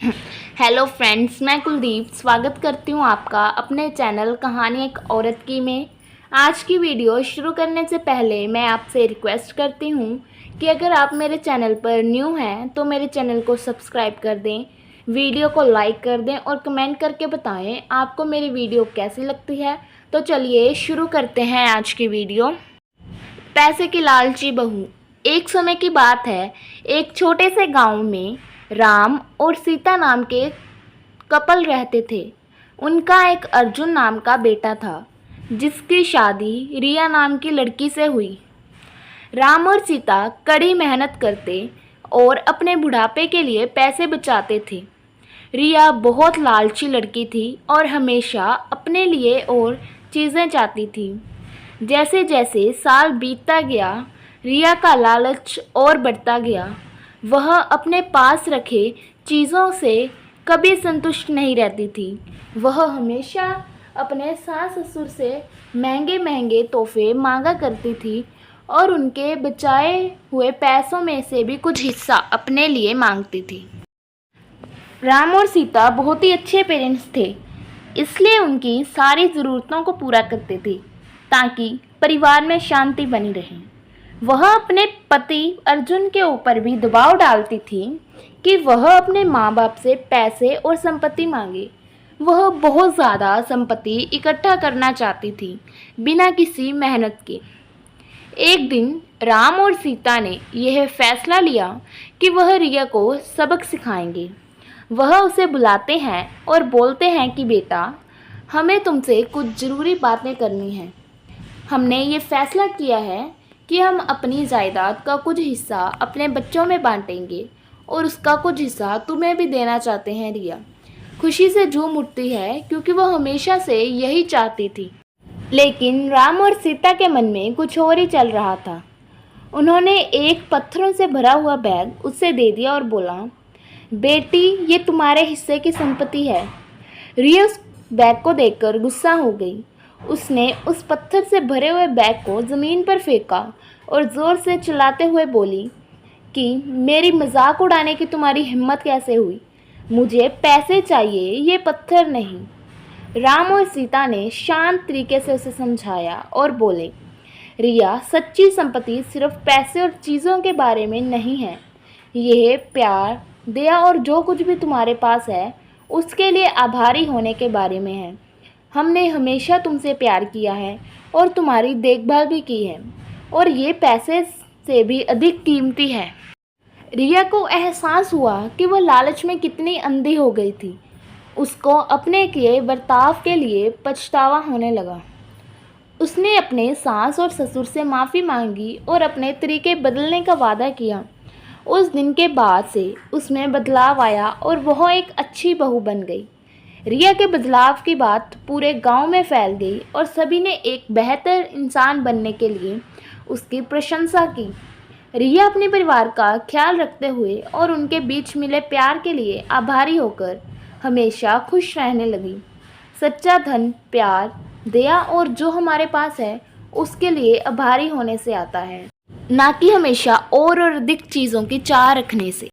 Hello friends, मैं कुलदीप स्वागत करती हूँ आपका अपने चैनल कहानी एक औरत की में। आज की वीडियो शुरू करने से पहले मैं आपसे रिक्वेस्ट करती हूँ कि अगर आप मेरे चैनल पर न्यू हैं तो मेरे चैनल को सब्सक्राइब कर दें, वीडियो को लाइक कर दें और कमेंट करके बताएं आपको मेरी वीडियो कैसी लगती है। तो चलिए शुरू करते हैं आज की वीडियो। पैसे की लालची बहू। एक समय की बात है, एक छोटे से गांव में राम और सीता नाम के कपल रहते थे। उनका एक अर्जुन नाम का बेटा था जिसकी शादी रिया नाम की लड़की से हुई। राम और सीता कड़ी मेहनत करते और अपने बुढ़ापे के लिए पैसे बचाते थे। रिया बहुत लालची लड़की थी और हमेशा अपने लिए और चीज़ें चाहती थी। जैसे जैसे साल बीतता गया, रिया का लालच और बढ़ता गया। वह अपने पास रखे चीज़ों से कभी संतुष्ट नहीं रहती थी। वह हमेशा अपने सास ससुर से महंगे महंगे तोहफे मांगा करती थी और उनके बचाए हुए पैसों में से भी कुछ हिस्सा अपने लिए मांगती थी। राम और सीता बहुत ही अच्छे पेरेंट्स थे, इसलिए उनकी सारी ज़रूरतों को पूरा करते थे ताकि परिवार में शांति बनी रहे। वह अपने पति अर्जुन के ऊपर भी दबाव डालती थी कि वह अपने माँ बाप से पैसे और संपत्ति मांगे। वह बहुत ज़्यादा संपत्ति इकट्ठा करना चाहती थी बिना किसी मेहनत के। एक दिन राम और सीता ने यह फैसला लिया कि वह रिया को सबक सिखाएंगे। वह उसे बुलाते हैं और बोलते हैं कि बेटा, हमें तुमसे कुछ ज़रूरी बातें करनी हैं। हमने ये फैसला किया है कि हम अपनी जायदाद का कुछ हिस्सा अपने बच्चों में बांटेंगे और उसका कुछ हिस्सा तुम्हें भी देना चाहते हैं। रिया खुशी से झूम उठती है क्योंकि वह हमेशा से यही चाहती थी। लेकिन राम और सीता के मन में कुछ और ही चल रहा था। उन्होंने एक पत्थरों से भरा हुआ बैग उससे दे दिया और बोला, बेटी, ये तुम्हारे हिस्से की संपत्ति है। रिया उस बैग को देखकर गुस्सा हो गई। उसने उस पत्थर से भरे हुए बैग को ज़मीन पर फेंका और ज़ोर से चिल्लाते हुए बोली कि मेरी मजाक उड़ाने की तुम्हारी हिम्मत कैसे हुई? मुझे पैसे चाहिए, ये पत्थर नहीं। राम और सीता ने शांत तरीके से उसे समझाया और बोले, रिया, सच्ची संपत्ति सिर्फ पैसे और चीज़ों के बारे में नहीं है। यह प्यार, दया और जो कुछ भी तुम्हारे पास है उसके लिए आभारी होने के बारे में है। हमने हमेशा तुमसे प्यार किया है और तुम्हारी देखभाल भी की है और ये पैसे से भी अधिक कीमती है। रिया को एहसास हुआ कि वह लालच में कितनी अंधी हो गई थी। उसको अपने किए बर्ताव के लिए पछतावा होने लगा। उसने अपने सास और ससुर से माफ़ी मांगी और अपने तरीके बदलने का वादा किया। उस दिन के बाद से उसमें बदलाव आया और वह एक अच्छी बहू बन गई। रिया के बदलाव की बात पूरे गांव में फैल गई और सभी ने एक बेहतर इंसान बनने के लिए उसकी प्रशंसा की। रिया अपने परिवार का ख्याल रखते हुए और उनके बीच मिले प्यार के लिए आभारी होकर हमेशा खुश रहने लगी। सच्चा धन प्यार, दया और जो हमारे पास है उसके लिए आभारी होने से आता है, ना कि हमेशा और अधिक चीज़ों की चाह रखने से।